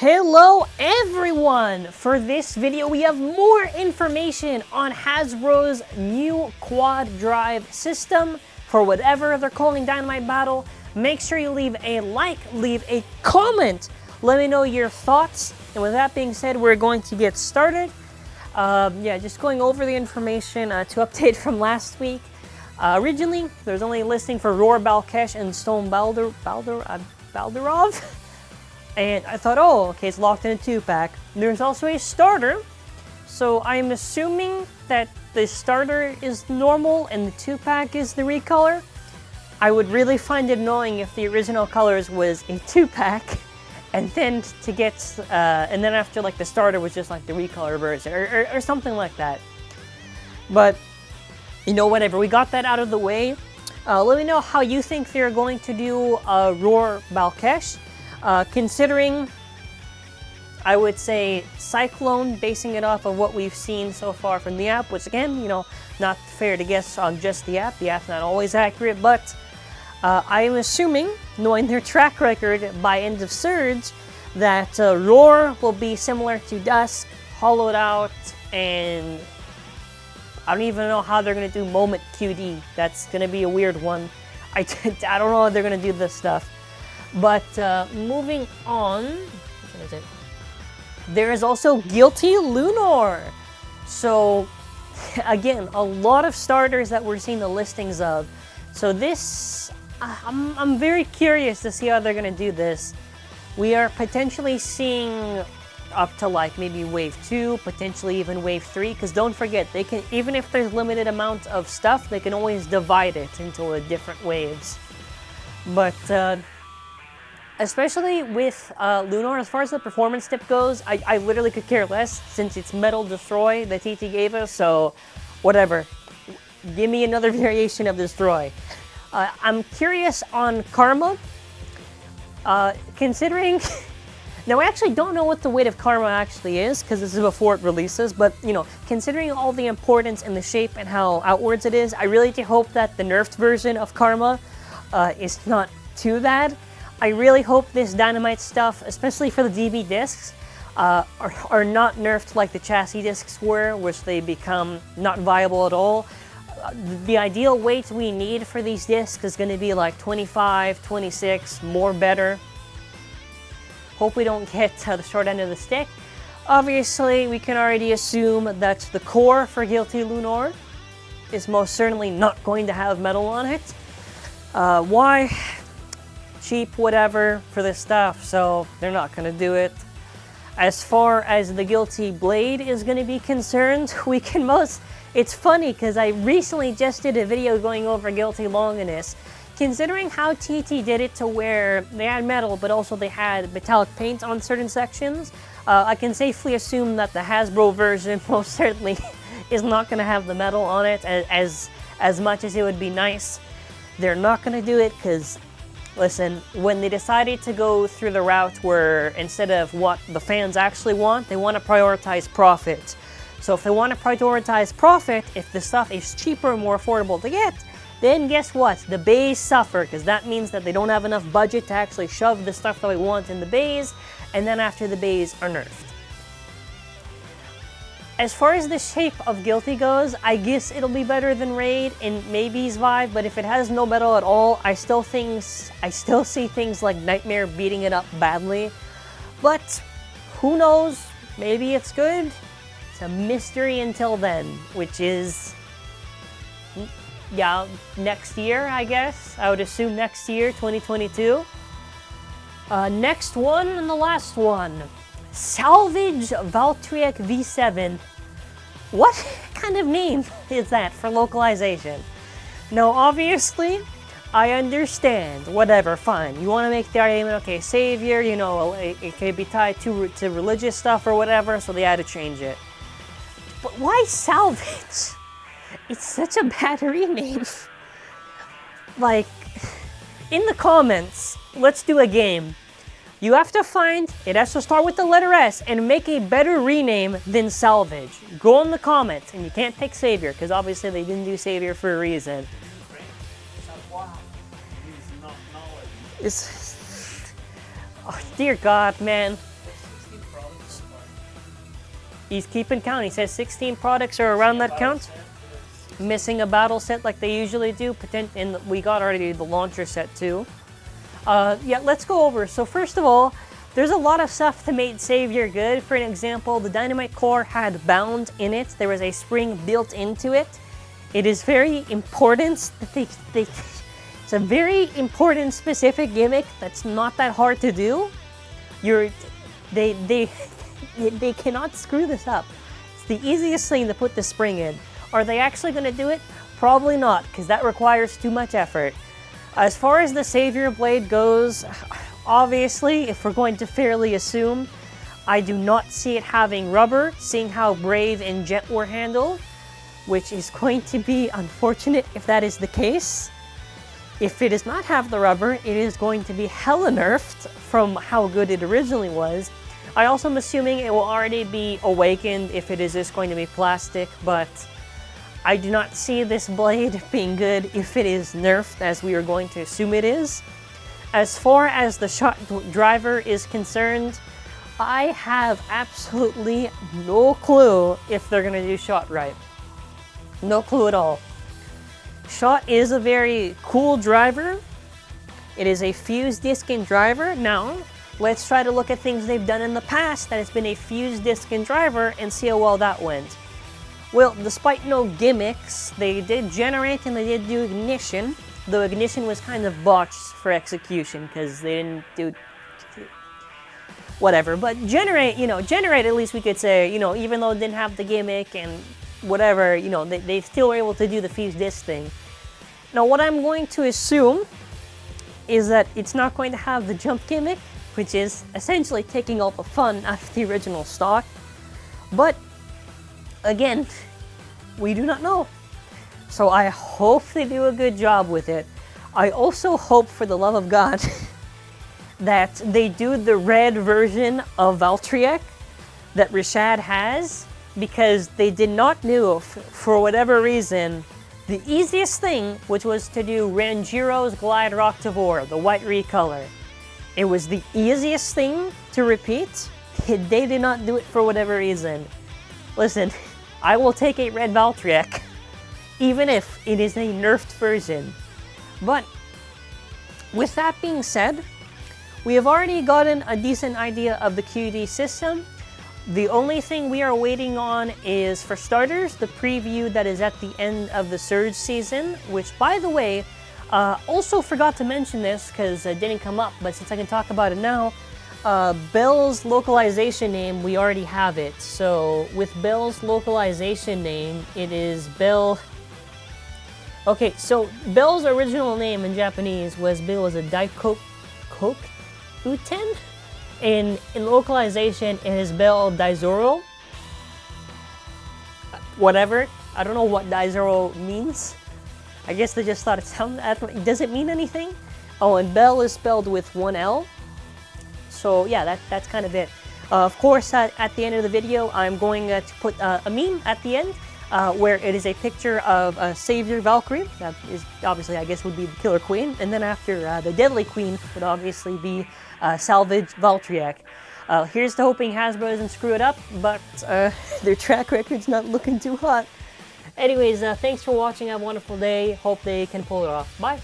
Hello everyone! For this video we have more information on Hasbro's new quad drive system for whatever they're calling Dynamite Battle. Make sure you leave a like, leave a comment, let me know your thoughts. And with that being said, we're going to get started. Just going over the information to update from last week. Originally, there's only a listing for Roar Balkesh and Stone Balderov. And I thought, oh, okay, it's locked in a 2-pack. There's also a starter, so I'm assuming that the starter is normal and the 2-pack is the recolor. I would really find it annoying if the original colors was a 2-pack, and then and then after like the starter was just like the recolor version, or something like that. But, you know, whatever, we got that out of the way. Let me know how you think they're going to do Roar Balkesh. Considering, I would say, Cyclone, basing it off of what we've seen so far from the app, which again, you know, not fair to guess on just the app. The app's not always accurate, but I am assuming, knowing their track record by end of Surge, that Roar will be similar to Dusk, hollowed out, and I don't even know how they're going to do Moment QD. That's going to be a weird one. I don't know how they're going to do this stuff. But moving on, what is it? There is also Guilty Lunar. So again, a lot of starters that we're seeing the listings of. So this, I'm very curious to see how they're gonna do this. We are potentially seeing up to like maybe wave 2, potentially even wave 3. Because don't forget, they can, even if there's limited amount of stuff, they can always divide it into different waves. But especially with Lunar, as far as the performance tip goes, I literally could care less since it's Metal Destroy that TT gave us, so whatever. Give me another variation of Destroy. I'm curious on Karma, considering... Now, I actually don't know what the weight of Karma actually is, because this is before it releases, but, you know, considering all the importance and the shape and how outwards it is, I really do hope that the nerfed version of Karma is not too bad. I really hope this Dynamite stuff, especially for the DB discs, are not nerfed like the chassis discs were, which they become not viable at all. The ideal weight we need for these discs is going to be like 25, 26, more better. Hope we don't get the short end of the stick. Obviously, we can already assume that the core for Guilty Lunar is most certainly not going to have metal on it. Why? Cheap, whatever, for this stuff, so they're not going to do it. As far as the Guilty Blade is going to be concerned, we can it's funny because I recently just did a video going over Guilty Longinus. Considering how TT did it to where they had metal, but also they had metallic paint on certain sections, I can safely assume that the Hasbro version most certainly is not going to have the metal on it as much as it would be nice. They're not going to do it because, listen, when they decided to go through the route where instead of what the fans actually want, they want to prioritize profit. So if they want to prioritize profit, if the stuff is cheaper and more affordable to get, then guess what? The bays suffer, because that means that they don't have enough budget to actually shove the stuff that we want in the bays, and then after the bays are nerfed. As far as the shape of Guilty goes, I guess it'll be better than Raid and maybe Vibe, but if it has no metal at all, I still see things like Nightmare beating it up badly. But who knows? Maybe it's good. It's a mystery until then, which is, yeah, next year, I guess. I would assume next year, 2022. Next one and the last one. Salvage Valtryek V7. What kind of name is that for localization? Now, obviously, I understand. Whatever, fine. You want to make the argument, okay, Savior, you know, it could be tied to religious stuff or whatever, so they had to change it. But why Salvage? It's such a bad rename. Like, in the comments, let's do a game. You have to find, it has to start with the letter S, and make a better rename than Salvage. Go in the comments, and you can't pick Savior, because obviously they didn't do Savior for a reason. It's, oh, dear God, man. He's keeping count. He says 16 products are around that count. Missing a battle set like they usually do. And we got already the launcher set too. Yeah, let's go over. So first of all, there's a lot of stuff to make Savior good. For an example, the Dynamite Core had bound in it. There was a spring built into it. It is very important that it's a very important specific gimmick that's not that hard to do. They cannot screw this up. It's the easiest thing to put the spring in. Are they actually going to do it? Probably not, because that requires too much effort. As far as the Savior Blade goes, obviously, if we're going to fairly assume, I do not see it having rubber, seeing how Brave and Jet were handled, which is going to be unfortunate if that is the case. If it does not have the rubber, it is going to be hella nerfed from how good it originally was. I also am assuming it will already be awakened if it is just going to be plastic, but I do not see this blade being good if it is nerfed, as we are going to assume it is. As far as the shot driver is concerned, I have absolutely no clue if they're going to do shot right. No clue at all. Shot is a very cool driver. It is a fused disc and driver. Now, let's try to look at things they've done in the past that has been a fused disc and driver and see how well that went. Well, despite no gimmicks, they did generate and they did do ignition, though ignition was kind of botched for execution because they didn't do whatever. But generate at least we could say, even though it didn't have the gimmick and whatever, they still were able to do the fused disc thing. Now, what I'm going to assume is that it's not going to have the jump gimmick, which is essentially taking all the fun out of the original stock. But again, we do not know. So I hope they do a good job with it. I also hope, for the love of God, that they do the red version of Valtryek that Rashad has, because they did not do, for whatever reason, the easiest thing, which was to do Ranjiro's Glide Roctavore, the white recolor. It was the easiest thing to repeat. They did not do it for whatever reason. Listen, I will take a red Valtryek, even if it is a nerfed version. But with that being said, we have already gotten a decent idea of the QD system. The only thing we are waiting on is, for starters, the preview that is at the end of the Surge season, which, by the way, also forgot to mention this because it didn't come up, but since I can talk about it now, Bell's localization name, we already have it. So with Bell's localization name, it is Bell. Okay, so Bell's original name in Japanese was a Daikoku Uten. In localization, it is Bell Daizoro. Whatever. I don't know what Daizoro means. I guess they just thought it sounded. Does it mean anything? Oh, and Bell is spelled with one L. So yeah, that's kind of it. Of course, at the end of the video, I'm going to put a meme at the end where it is a picture of Savior Valkyrie. That is obviously, I guess, would be the Killer Queen. And then after the Deadly Queen would obviously be Salvage Valtryek. Here's to hoping Hasbro doesn't screw it up, but their track record's not looking too hot. Anyways, thanks for watching. Have a wonderful day. Hope they can pull it off. Bye.